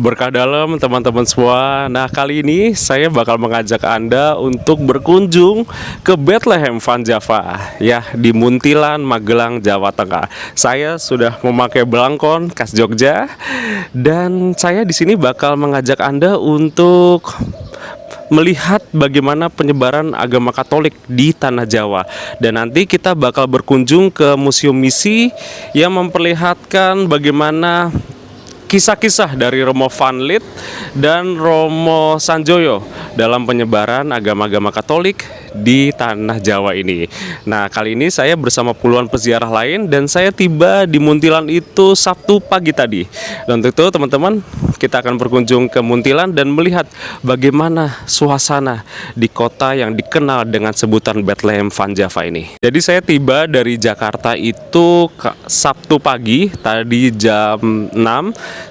Berkah dalam teman-teman semua. Nah, kali ini saya bakal mengajak Anda untuk berkunjung ke Bethlehem Van Java ya, di Muntilan, Magelang, Jawa Tengah. Saya sudah memakai belangkon khas Jogja dan saya di sini bakal mengajak Anda untuk melihat bagaimana penyebaran agama Katolik di tanah Jawa. Dan nanti kita bakal berkunjung ke Museum Misi yang memperlihatkan bagaimana kisah-kisah dari Romo Van Lith dan Romo Sanjoyo dalam penyebaran agama-agama Katolik di tanah Jawa ini. Nah, kali ini saya bersama puluhan peziarah lain dan saya tiba di Muntilan itu Sabtu pagi tadi. Dan untuk itu teman-teman, kita akan berkunjung ke Muntilan dan melihat bagaimana suasana di kota yang dikenal dengan sebutan Bethlehem Van Java ini. Jadi saya tiba dari Jakarta itu Sabtu pagi tadi jam 6.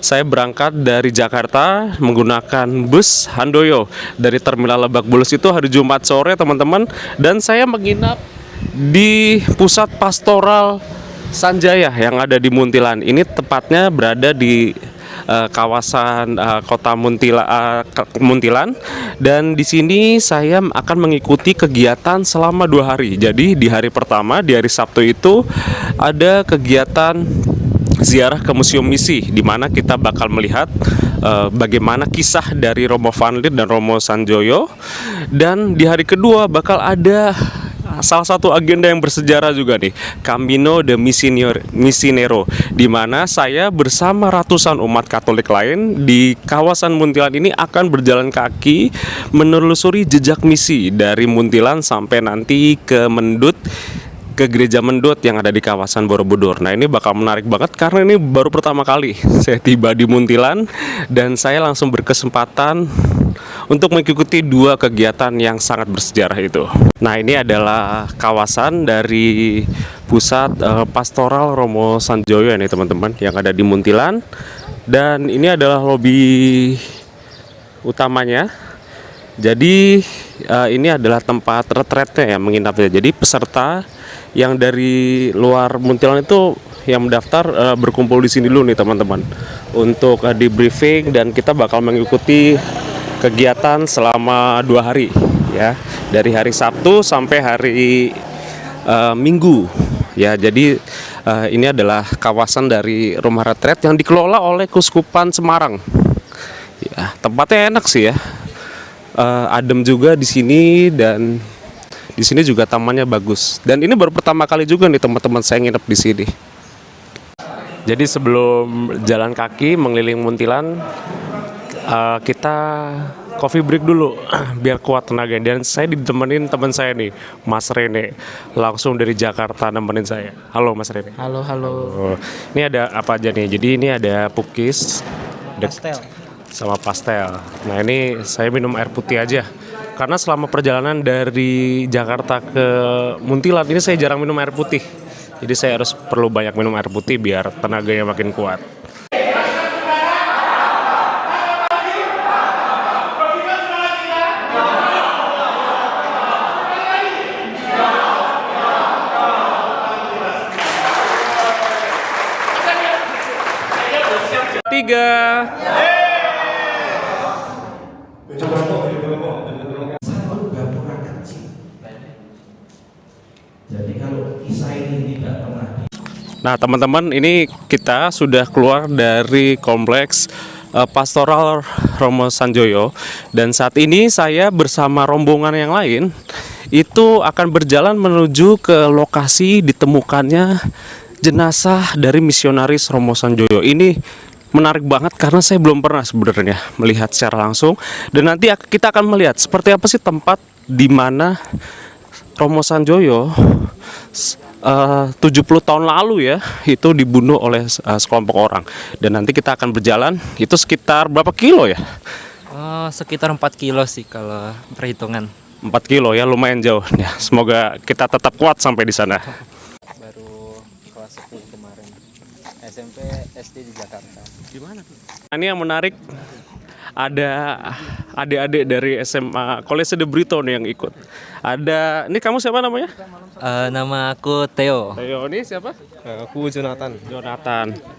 Saya berangkat dari Jakarta menggunakan bus Handoyo dari Terminal Lebak Bulus itu hari Jumat sore teman-teman, dan saya menginap di pusat pastoral Sanjaya yang ada di Muntilan. Ini tepatnya berada di kawasan kota Muntilan, dan di sini saya akan mengikuti kegiatan selama 2 hari. Jadi di hari pertama, di hari Sabtu itu ada kegiatan ziarah ke Museum Misi, di mana kita bakal melihat bagaimana kisah dari Romo Van Lith dan Romo Sanjoyo. Dan di hari kedua bakal ada salah satu agenda yang bersejarah juga nih, Camino de Misionero, di mana saya bersama ratusan umat Katolik lain di kawasan Muntilan ini akan berjalan kaki menelusuri jejak misi dari Muntilan sampai nanti ke Mendut, ke gereja Mendut yang ada di kawasan Borobudur. Nah, ini bakal menarik banget karena ini baru pertama kali saya tiba di Muntilan dan saya langsung berkesempatan untuk mengikuti 2 kegiatan yang sangat bersejarah itu. Nah, ini adalah kawasan dari pusat pastoral Romo Sanjoyo ini teman-teman, yang ada di Muntilan, dan ini adalah lobi utamanya. Jadi ini adalah tempat retretnya ya, menginapnya. Jadi peserta yang dari luar Muntilan itu yang mendaftar berkumpul di sini dulu nih teman-teman, untuk di briefing, dan kita bakal mengikuti kegiatan selama 2 hari ya, dari hari Sabtu sampai hari Minggu ya. Jadi ini adalah kawasan dari rumah retret yang dikelola oleh Kuskupan Semarang ya. Tempatnya enak sih ya, adem juga di sini, dan di sini juga tamannya bagus. Dan ini baru pertama kali juga nih teman-teman saya nginep di sini. Jadi sebelum jalan kaki mengeliling Muntilan, kita coffee break dulu biar kuat tenaga. Dan saya ditemenin teman saya nih, Mas Rene, langsung dari Jakarta nemenin saya. Halo Mas Rene. Halo. Ini ada apa aja nih? Jadi ini ada pukis, Pastel. sama pastel. Nah, ini saya minum air putih aja karena selama perjalanan dari Jakarta ke Muntilan ini saya jarang minum air putih. Jadi saya perlu banyak minum air putih biar tenaganya makin kuat. Tiga. Nah teman-teman, ini kita sudah keluar dari kompleks pastoral Romo Sanjoyo, dan saat ini saya bersama rombongan yang lain itu akan berjalan menuju ke lokasi ditemukannya jenazah dari misionaris Romo Sanjoyo. Ini menarik banget karena saya belum pernah sebenarnya melihat secara langsung, dan nanti kita akan melihat seperti apa sih tempat di mana Romo Sanjoyo 70 tahun lalu ya itu dibunuh oleh sekelompok orang. Dan nanti kita akan berjalan itu sekitar berapa kilo ya? Sekitar 4 kilo sih kalau perhitungan. 4 kilo ya, lumayan jauh ya. Semoga kita tetap kuat sampai di sana. Baru kelas 10 kemarin, SMP SD di Jakarta. Gimana tuh? Ini yang menarik, ada adik-adik dari SMA College de Brito nih yang ikut. Ada, ini kamu siapa namanya? Nama aku Theo. Theo, ini siapa? Aku Jonathan.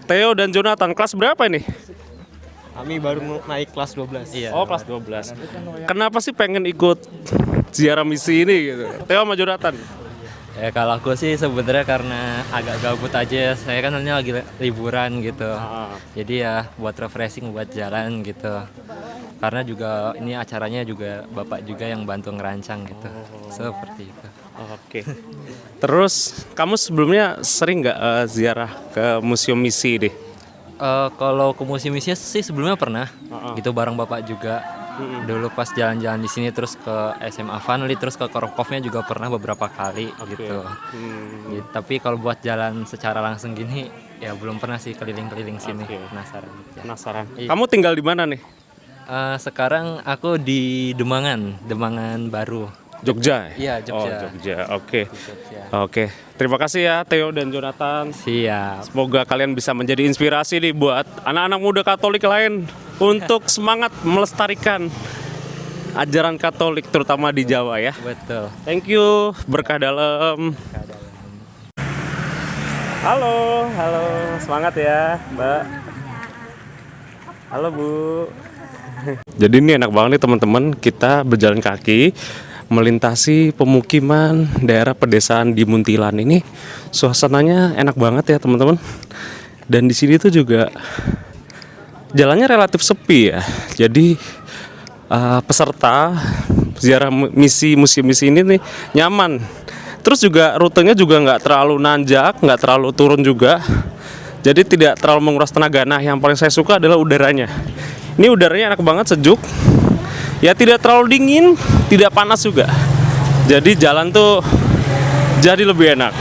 Theo dan Jonathan, kelas berapa ini? Kami baru naik kelas 12. Iya. Oh, kelas 12. Kenapa sih pengen ikut ziarah misi ini gitu? Teo sama Jonathan. Ya kalau aku sih sebenarnya karena agak gabut aja. Saya kan ini lagi liburan gitu. Jadi ya buat refreshing, buat jalan gitu. Karena juga ini acaranya juga Bapak juga yang bantu ngerancang gitu. Seperti itu. Oke. Terus kamu sebelumnya sering nggak ziarah ke museum misi deh? Kalau ke museum misi sih sebelumnya pernah. Gitu bareng Bapak juga. Dulu pas jalan-jalan di sini terus ke SMA Vanli terus ke Korkovnya juga pernah beberapa kali gitu. Gitu. Tapi kalau buat jalan secara langsung gini ya belum pernah sih keliling-keliling sini. Penasaran. Ya. Penasaran. Iya. Kamu tinggal di mana nih? Sekarang aku di Demangan baru. Jogja. Iya, Jogja. Oh, Jogja. Oke. Di Jogja. Oke. Terima kasih ya Theo dan Jonathan. Siap. Semoga kalian bisa menjadi inspirasi nih buat anak-anak muda Katolik lain untuk semangat melestarikan ajaran Katolik terutama di Jawa ya. Betul. Thank you. Berkah dalam. Halo, halo. Semangat ya, Mbak. Halo, Bu. Jadi ini enak banget nih teman-teman, kita berjalan kaki melintasi pemukiman daerah pedesaan di Muntilan ini. Suasananya enak banget ya teman-teman. Dan di sini tuh juga jalannya relatif sepi ya. Jadi peserta ziarah misi museum misi ini nih nyaman. Terus juga rutenya juga nggak terlalu nanjak, nggak terlalu turun juga. Jadi tidak terlalu menguras tenaga. Nah, yang paling saya suka adalah udaranya. Ini udaranya enak banget, sejuk. Ya tidak terlalu dingin, tidak panas juga. Jadi jalan tuh jadi lebih enak.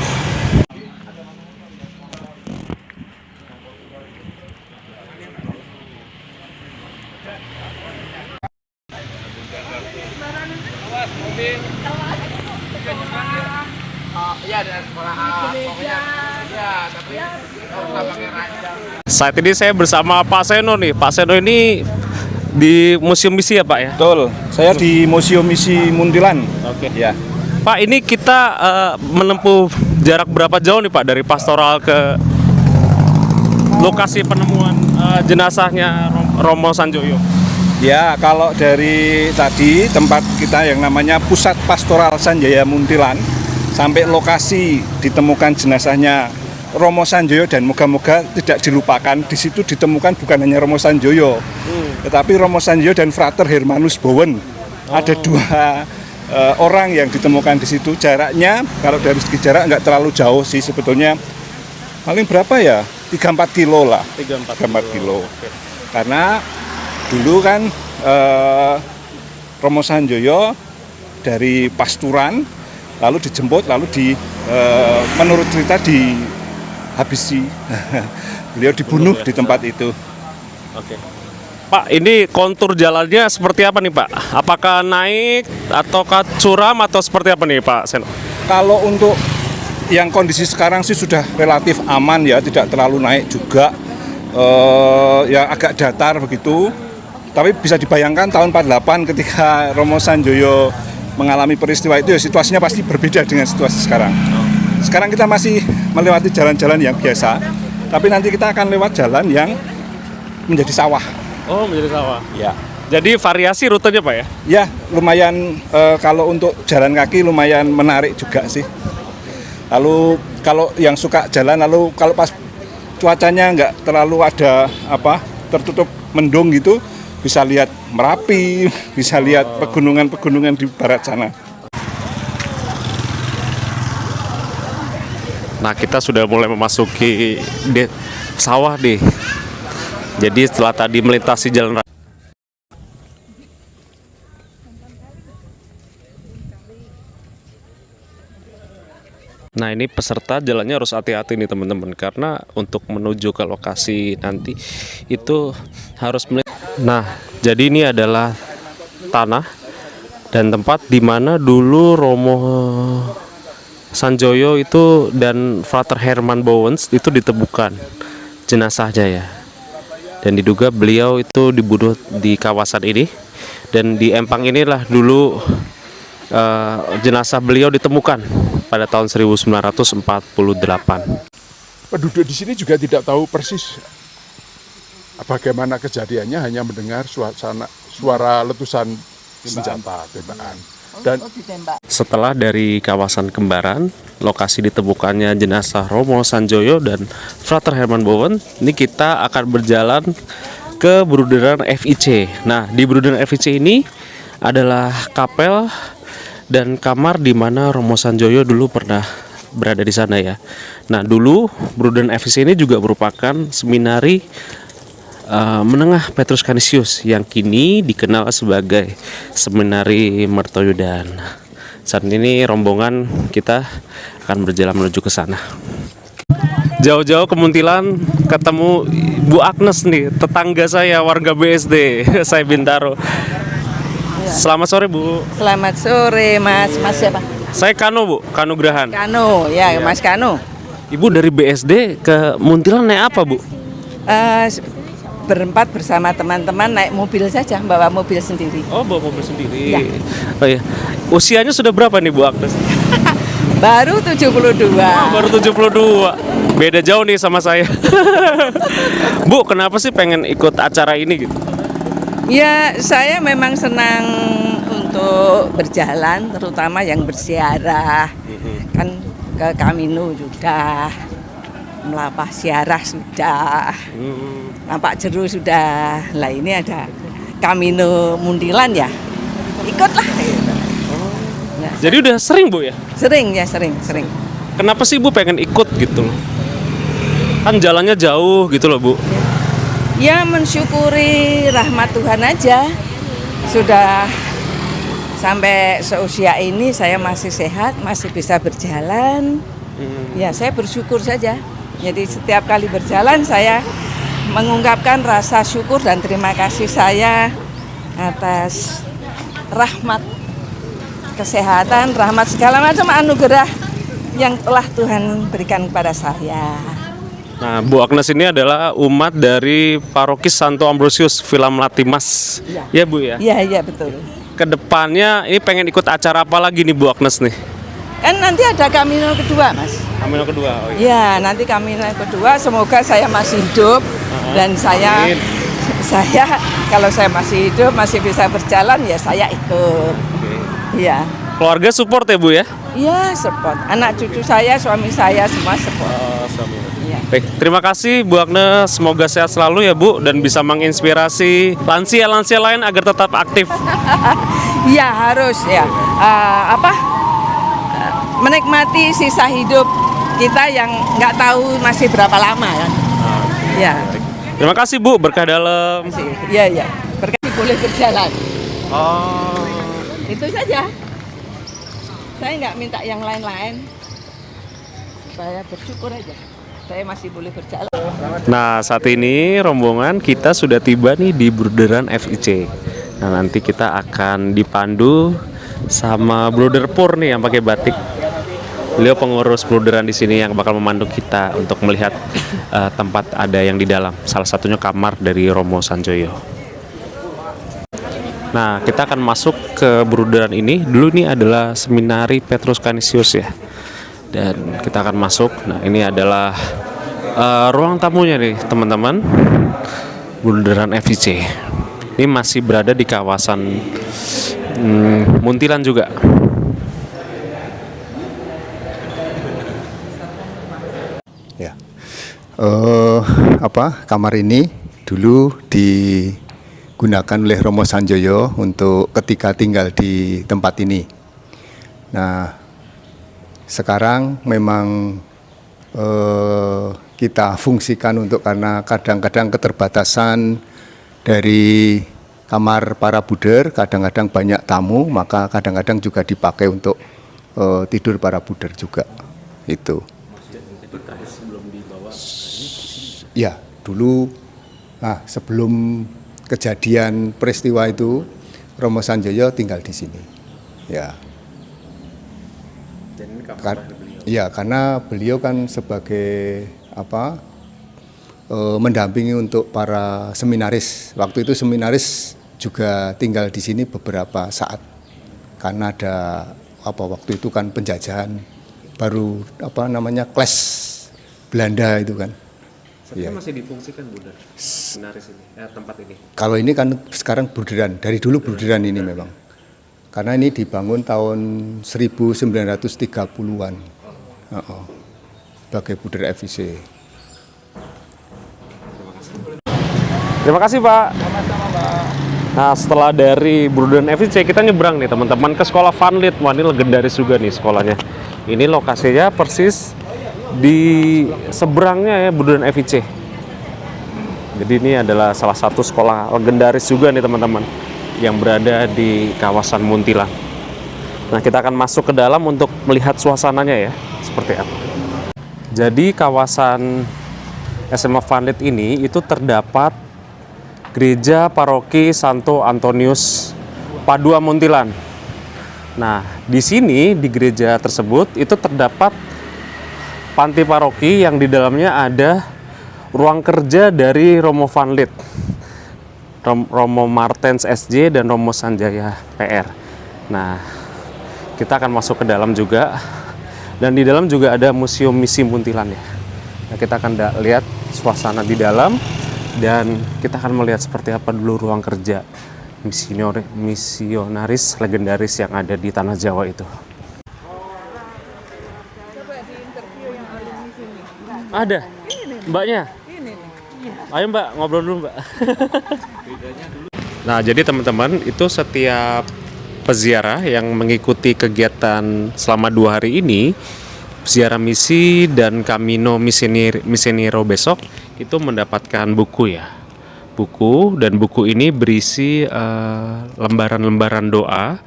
Saat ini saya bersama Pak Seno nih. Pak Seno ini di Museum Misi ya Pak ya? Betul, saya di Museum Misi Muntilan. Oke. Ya, Pak, ini kita menempuh jarak berapa jauh nih Pak dari pastoral ke lokasi penemuan jenazahnya Romo Sanjoyo? ya kalau dari tadi tempat kita yang namanya Pusat Pastoral Sanjaya Muntilan sampai lokasi ditemukan jenazahnya Romo Sanjoyo dan moga-moga tidak dilupakan, di situ ditemukan bukan hanya Romo Sanjoyo, tetapi Romo Sanjoyo dan Frater Hermanus Bowen. Ada dua orang yang ditemukan di situ. Jaraknya kalau dari segi jarak nggak terlalu jauh sih sebetulnya, paling berapa ya, 3-4 kilo lah. 3-4 kilo. Oke. Karena dulu kan Romo Sanjoyo dari Pasturan lalu dijemput, lalu menurut cerita dihabisi. Beliau dibunuh di tempat itu. Oke. Pak, ini kontur jalannya seperti apa nih Pak? Apakah naik ataukah curam atau seperti apa nih Pak Seno? Kalau untuk yang kondisi sekarang sih sudah relatif aman ya, tidak terlalu naik juga, ya agak datar begitu. Tapi bisa dibayangkan tahun 48 ketika Romo Sanjoyo mengalami peristiwa itu ya situasinya pasti berbeda dengan situasi sekarang. Sekarang kita masih melewati jalan-jalan yang biasa, tapi nanti kita akan lewat jalan yang menjadi sawah. Oh, menjadi sawah. Ya. Jadi variasi rutenya Pak ya? Ya, lumayan kalau untuk jalan kaki lumayan menarik juga sih. Lalu kalau yang suka jalan, lalu kalau pas cuacanya nggak terlalu ada tertutup mendung gitu, bisa lihat Merapi, bisa lihat pegunungan-pegunungan di barat sana. Nah, kita sudah mulai memasuki sawah deh. Jadi setelah tadi melintasi jalan raya. Nah, ini peserta jalannya harus hati-hati nih teman-teman, karena untuk menuju ke lokasi nanti itu harus Nah, jadi ini adalah tanah dan tempat di mana dulu Romo Sanjoyo itu dan Frater Herman Bowens itu ditemukan jenazahnya ya. Dan diduga beliau itu dibunuh di kawasan ini, dan di empang inilah dulu jenazah beliau ditemukan pada tahun 1948. Penduduk di sini juga tidak tahu persis bagaimana kejadiannya hanya mendengar suara letusan senjata tembakan. Dan Setelah dari kawasan Kembaran, lokasi ditemukannya jenazah Romo Sanjoyo dan Frater Herman Bowen, ini kita akan berjalan ke Bruderan FIC. Nah, di Bruderan FIC ini adalah kapel dan kamar di mana Romo Sanjoyo dulu pernah berada di sana ya. Nah, dulu Bruderan FIC ini juga merupakan seminari menengah Petrus Canisius yang kini dikenal sebagai Seminari Mertoyudan. Saat ini rombongan kita akan berjalan menuju ke sana. Jauh-jauh ke Muntilan ketemu Bu Agnes nih, tetangga saya warga BSD, saya Bintaro. Selamat sore Bu. Selamat sore Mas. Mas siapa? Saya Kano Bu, Kano Grahan. Kano, ya Mas Kano. Ibu dari BSD ke Muntilan naik apa Bu? Berempat bersama teman-teman naik mobil saja, bawa mobil sendiri. Oh, bawa mobil sendiri. Ya. Oh iya. Usianya sudah berapa nih Bu Agnes? Baru 72. Oh, baru 72. Beda jauh nih sama saya. Bu, kenapa sih pengen ikut acara ini gitu? Ya, saya memang senang untuk berjalan, terutama yang berziarah. Kan ke Camino juga. Melapah ziarah sudah. Nampak Jeru sudah. Lah ini ada Camino Muntilan ya. Ikutlah gitu. Nah, Jadi udah sering Bu ya? sering. Kenapa sih Bu pengen ikut gitu loh? Kan jalannya jauh gitu loh Bu. Ya mensyukuri rahmat Tuhan aja. Sudah sampai seusia ini saya masih sehat, masih bisa berjalan. Ya saya bersyukur saja. Jadi setiap kali berjalan saya mengungkapkan rasa syukur dan terima kasih saya atas rahmat kesehatan, rahmat segala macam anugerah yang telah Tuhan berikan kepada saya. Nah, Bu Agnes ini adalah umat dari Parokis Santo Ambrosius Villa Melati Mas. Ya Bu ya? Iya betul. Kedepannya ini pengen ikut acara apa lagi nih Bu Agnes nih? Kan nanti ada Camino kedua Mas. Camino kedua. Oh iya. Ya, nanti Camino kedua semoga saya masih hidup dan saya Amin. Kalau saya masih hidup masih bisa berjalan ya saya ikut. Iya. Keluarga support ya Bu ya? Iya, support. Anak cucu saya, suami saya semua support. Iya. Baik, terima kasih Bu Agnes. Semoga sehat selalu ya Bu dan bisa menginspirasi lansia-lansia lain agar tetap aktif. Iya, harus ya. Menikmati sisa hidup kita yang nggak tahu masih berapa lama kan. Ya. Terima kasih Bu, berkah dalam. Iya. Berkati boleh berjalan. Oh. Itu saja. Saya nggak minta yang lain-lain. Saya bersyukur aja. Saya masih boleh berjalan. Nah, saat ini rombongan kita sudah tiba nih di Bruderan FIC. Nah, nanti kita akan dipandu sama Brother Pur nih yang pakai batik. Beliau pengurus Bruderan di sini yang bakal memandu kita untuk melihat tempat ada yang di dalam. Salah satunya kamar dari Romo Sanjoyo. Nah, kita akan masuk ke Bruderan ini. Dulu ini adalah Seminari Petrus Canisius ya. Dan kita akan masuk. Nah, ini adalah ruang tamunya nih teman-teman. Bruderan FIC. Ini masih berada di kawasan Muntilan juga. Ya, kamar ini dulu digunakan oleh Romo Sanjoyo untuk ketika tinggal di tempat ini. Nah, sekarang memang kita fungsikan untuk karena kadang-kadang keterbatasan dari kamar para buder, kadang-kadang banyak tamu, maka kadang-kadang juga dipakai untuk tidur para buder juga. Itu. Ya, dulu sebelum kejadian peristiwa itu Romo Sanjoyo tinggal di sini. Ya. Ya, karena beliau kan sebagai mendampingi untuk para seminaris. Waktu itu seminaris juga tinggal di sini beberapa saat. Karena ada waktu itu kan penjajahan baru Kles Belanda itu kan. Iya. masih difungsikan Bunda Senaris ini, tempat ini. Kalau ini kan sekarang bruderan, dari dulu bruderan ini memang. Karena ini dibangun tahun 1930-an. Sebagai bruder FIC. Terima kasih Pak. Nah setelah dari Bruderan FIC kita nyebrang nih teman-teman ke sekolah Vanlit. Wah ini legendaris juga nih sekolahnya. Ini lokasinya persis di seberangnya ya Bruderan FIC. Jadi ini adalah salah satu sekolah legendaris juga nih teman-teman yang berada di kawasan Muntilan. Nah kita akan masuk ke dalam untuk melihat suasananya ya seperti apa. Jadi kawasan SMA Vanlit ini itu terdapat Gereja Paroki Santo Antonius Padua Muntilan. Nah, di sini di gereja tersebut itu terdapat panti paroki yang di dalamnya ada ruang kerja dari Romo Vanlit, Romo Martens SJ dan Romo Sanjaya PR. Nah, kita akan masuk ke dalam juga. Dan di dalam juga ada Museum Misi Muntilan ya. Nah, kita akan lihat suasana di dalam dan kita akan melihat seperti apa dulu ruang kerja misionaris legendaris yang ada di tanah Jawa itu. Ada mbaknya. Ayo mbak ngobrol dulu mbak. Nah jadi teman-teman itu setiap peziarah yang mengikuti kegiatan selama 2 hari ini, ziarah misi dan Camino Misionero besok itu mendapatkan buku ya. Buku, dan buku ini berisi lembaran-lembaran doa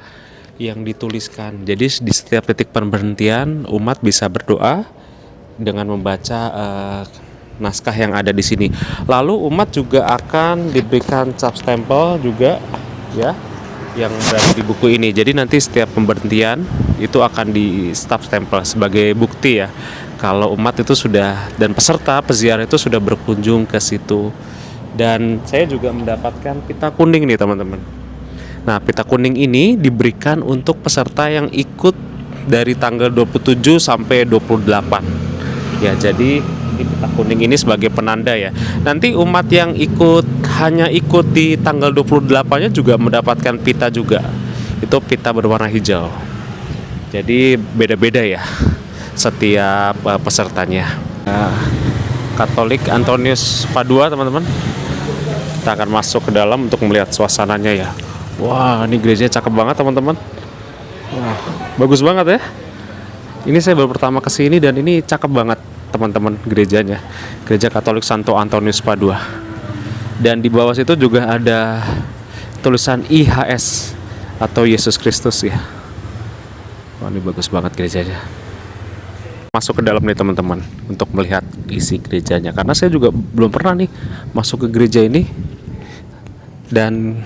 yang dituliskan. Jadi di setiap titik pemberhentian umat bisa berdoa dengan membaca naskah yang ada di sini. Lalu umat juga akan diberikan cap stempel juga ya yang berada di buku ini. Jadi nanti setiap pemberhentian itu akan di stop stempel sebagai bukti ya kalau umat itu sudah dan peserta peziarah itu sudah berkunjung ke situ. Dan saya juga mendapatkan pita kuning nih teman-teman. Nah pita kuning ini diberikan untuk peserta yang ikut dari tanggal 27 sampai 28 ya. Jadi pita kuning ini sebagai penanda ya. Nanti umat yang hanya ikut di tanggal 28-nya juga mendapatkan pita juga. Itu pita berwarna hijau. Jadi beda-beda ya setiap pesertanya. Katolik Antonius Padua teman-teman. Kita akan masuk ke dalam untuk melihat suasananya ya. Wah, ini gerejanya cakep banget teman-teman. Wah, bagus banget ya. Ini saya baru pertama kesini dan ini cakep banget teman-teman gerejanya. Gereja Katolik Santo Antonius Padua. Dan di bawah situ juga ada tulisan IHS atau Yesus Kristus ya. Wah, ini bagus banget gerejanya. Masuk ke dalam nih teman-teman untuk melihat isi gerejanya karena saya juga belum pernah nih masuk ke gereja ini. Dan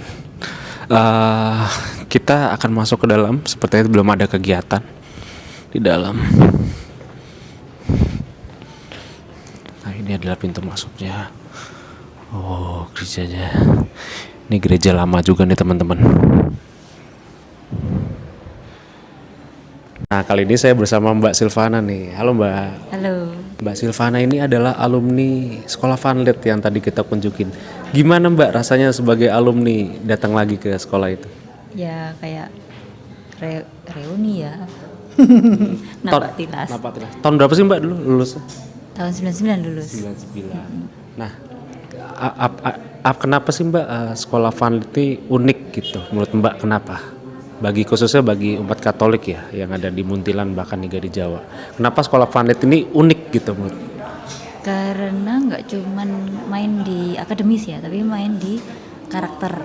kita akan masuk ke dalam sepertinya belum ada kegiatan di dalam. Nah ini adalah pintu masuknya. Oh gerejanya. Ini gereja lama juga nih teman-teman. Nah kali ini saya bersama Mbak Silvana nih. Halo Mbak. Halo. Mbak Silvana ini adalah alumni sekolah Vanlit yang tadi kita kunjungin. Gimana Mbak rasanya sebagai alumni datang lagi ke sekolah itu? Ya kayak reuni ya. Napak tilas. Tahun berapa sih Mbak dulu lulus? Tahun 99 lulus. 99. Nah, kenapa sih Mbak sekolah Vanlit ini unik gitu? Menurut Mbak kenapa? Khususnya bagi umat Katolik ya yang ada di Muntilan bahkan juga di Jawa. Kenapa sekolah Vanlit ini unik gitu menurut? Karena nggak cuman main di akademis ya, tapi main di karakter.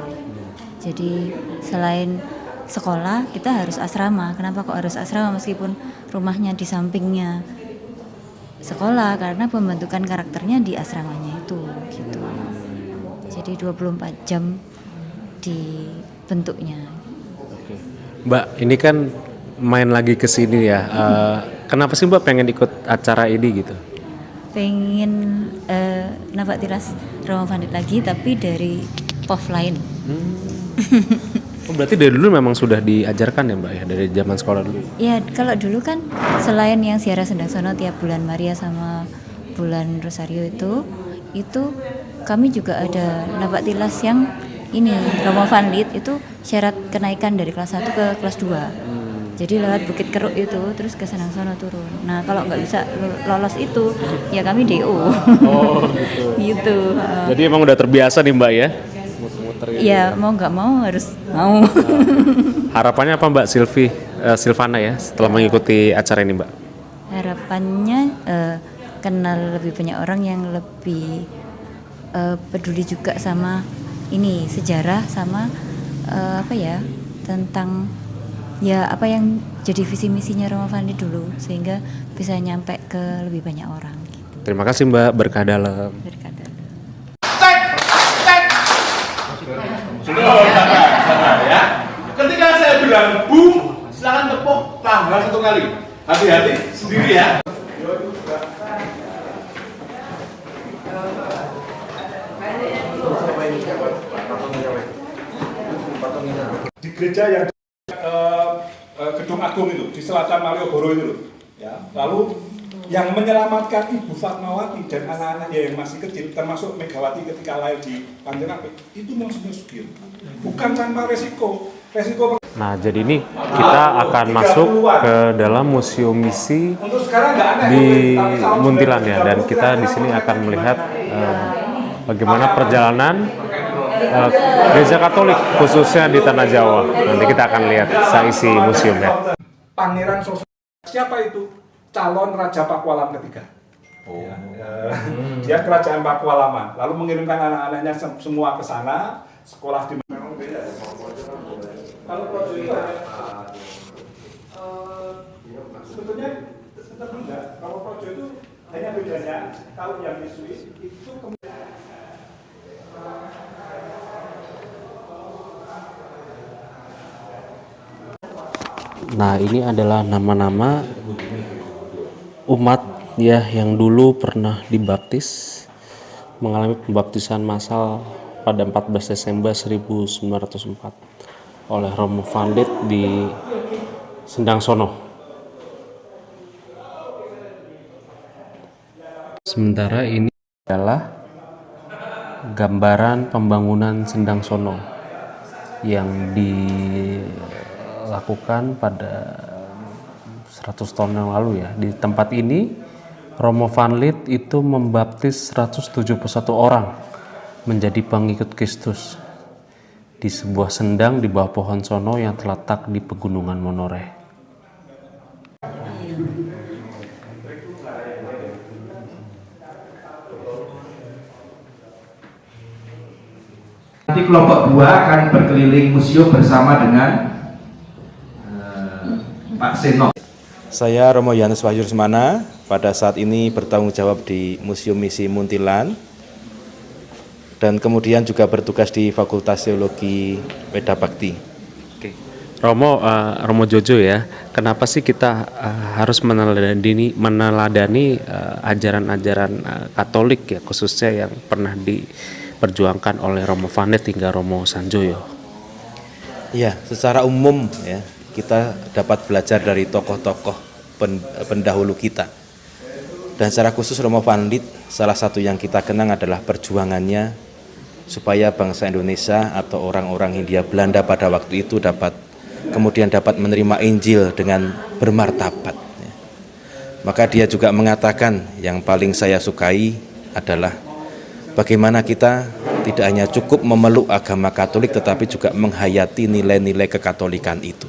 Jadi selain sekolah kita harus asrama. Kenapa kok harus asrama meskipun rumahnya di sampingnya sekolah? Karena pembentukan karakternya di asramanya itu gitu. Jadi 24 jam dibentuknya. Mbak, ini kan main lagi ke sini ya. Kenapa sih Mbak pengen ikut acara ini gitu? Pengen napak tilas Romo Vanlit lagi tapi dari POV lain. Oh, berarti dari dulu memang sudah diajarkan ya Mbak ya dari zaman sekolah dulu? Ya kalau dulu kan selain yang ziarah Sendang Sono tiap bulan Maria sama bulan Rosario itu itu kami juga ada napak tilas yang ini Romo Van Lith itu syarat kenaikan dari kelas 1 ke kelas 2. Jadi lewat Bukit Keruk itu terus ke Sendang Sono turun. Nah, kalau nggak bisa lolos itu ya kami DO. Oh gitu. Gitu. Jadi emang udah terbiasa nih Mbak ya? Muter-muter gitu. Ya mau nggak mau harus mau. Harapannya apa Mbak Silvana ya setelah mengikuti acara ini Mbak? Harapannya kenal lebih banyak orang yang lebih peduli juga sama ini sejarah sama apa ya tentang ya apa yang jadi visi misinya Romo Van Lith dulu sehingga bisa nyampe ke lebih banyak orang. Terima kasih Mbak, berkah dalam. Berkata. Ya. Ketika saya bilang boom, silakan tepuk tangan 1 kali. Hati-hati sendiri ya. Di gereja yang Gedung Agung itu di selatan Malioboro itu loh. Ya. Lalu yang menyelamatkan Ibu Fatmawati dan anak-anaknya yang masih kecil, termasuk Megawati ketika lahir di Panjerape, itu Monsignor Sugiro. Bukan tanpa resiko. Nah, jadi ini kita akan masuk ke dalam museum misi di Muntilan ya, dan kita di sini akan melihat bagaimana perjalanan Gereja Katolik khususnya di Tanah Jawa. Nanti kita akan lihat seisi museumnya. Pangeran Sosok siapa itu? Calon Raja Pakualam ketiga. Dia kerajaan Pakualaman, lalu mengirimkan anak-anaknya semua ke sana, sekolah di kalau projo itu sebetulnya tetap enggak. Kalau projo itu hanya bedanya kalau yang Yesuit itu kemudian Nah, ini adalah nama-nama umat ya yang dulu pernah dibaptis, mengalami pembaptisan massal pada 14 Desember 1904 oleh Romo Van Lith di Sendang Sono. Sementara ini adalah gambaran pembangunan Sendang Sono yang dilakukan pada 100 tahun yang lalu ya. Di tempat ini Romo Van Lith itu membaptis 171 orang menjadi pengikut Kristus di sebuah sendang di bawah pohon sono yang terletak di Pegunungan Monoreh. Nanti kelompok 2 akan berkeliling museum bersama dengan Pak Seno. Saya Romo Yohanes Wahyu Rusmana, pada saat ini bertanggung jawab di Museum Misi Muntilan dan kemudian juga bertugas di Fakultas Teologi Weda Bakti. Oke. Romo Jojo ya, kenapa sih kita harus meneladani ajaran-ajaran Katolik ya, khususnya yang pernah diperjuangkan oleh Romo Van Lith hingga Romo Sanjoyo? Ya, secara umum ya, kita dapat belajar dari tokoh-tokoh pendahulu kita. Dan secara khusus Romo Van Lith, salah satu yang kita kenang adalah perjuangannya supaya bangsa Indonesia atau orang-orang Hindia Belanda pada waktu itu kemudian dapat menerima Injil dengan bermartabat. Maka dia juga mengatakan yang paling saya sukai adalah bagaimana kita tidak hanya cukup memeluk agama Katolik tetapi juga menghayati nilai-nilai kekatolikan itu.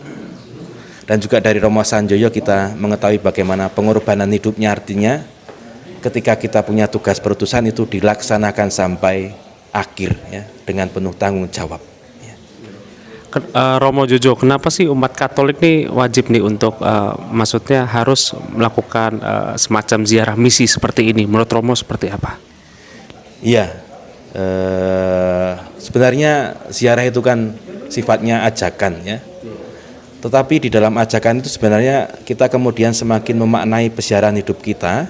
Dan juga dari Romo Sanjoyo kita mengetahui bagaimana pengorbanan hidupnya, artinya ketika kita punya tugas perutusan itu dilaksanakan sampai akhir ya, dengan penuh tanggung jawab ya. Romo Jojo, kenapa sih umat Katolik nih wajib nih untuk maksudnya harus melakukan semacam ziarah misi seperti ini? Menurut Romo seperti apa? Iya, sebenarnya ziarah itu kan sifatnya ajakan ya. Tetapi di dalam ajakan itu sebenarnya kita kemudian semakin memaknai peziarahan hidup kita.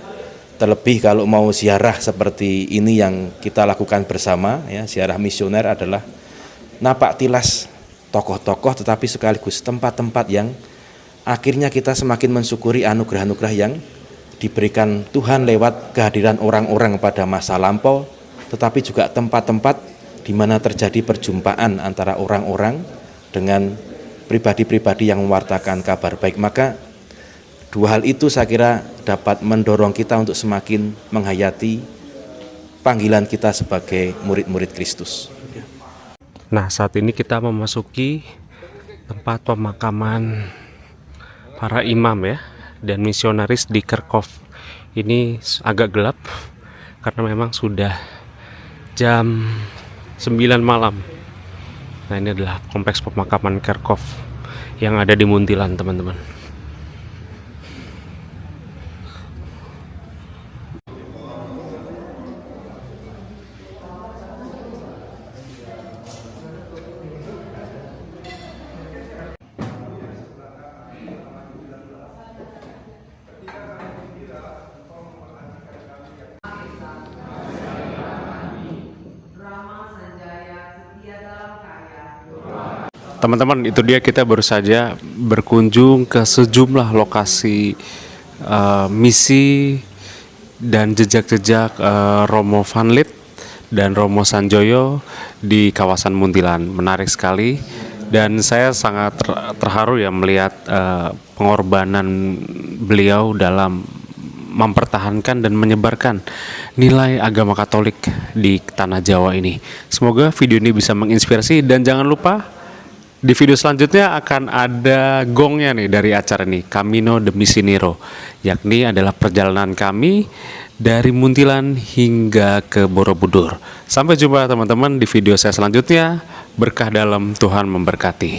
Terlebih kalau mau ziarah seperti ini yang kita lakukan bersama ya, ziarah misioner adalah napak tilas tokoh-tokoh tetapi sekaligus tempat-tempat yang akhirnya kita semakin mensyukuri anugerah-anugerah yang diberikan Tuhan lewat kehadiran orang-orang pada masa lampau tetapi juga tempat-tempat di mana terjadi perjumpaan antara orang-orang dengan pribadi-pribadi yang mewartakan kabar baik. Maka dua hal itu saya kira dapat mendorong kita untuk semakin menghayati panggilan kita sebagai murid-murid Kristus. Nah, saat ini kita memasuki tempat pemakaman para imam ya dan misionaris di Kharkov. Ini agak gelap karena memang sudah jam 9 malam. Nah, ini adalah kompleks pemakaman Kharkov yang ada di Muntilan, teman-teman. Teman-teman, itu dia, kita baru saja berkunjung ke sejumlah lokasi misi dan jejak-jejak Romo Van Lith dan Romo Sanjoyo di kawasan Muntilan. Menarik sekali dan saya sangat terharu ya melihat pengorbanan beliau dalam mempertahankan dan menyebarkan nilai agama Katolik di tanah Jawa ini. Semoga video ini bisa menginspirasi dan jangan lupa di video selanjutnya akan ada gongnya nih dari acara ini, Camino de Misionero, yakni adalah perjalanan kami dari Muntilan hingga ke Borobudur. Sampai jumpa teman-teman di video saya selanjutnya. Berkah dalam, Tuhan memberkati.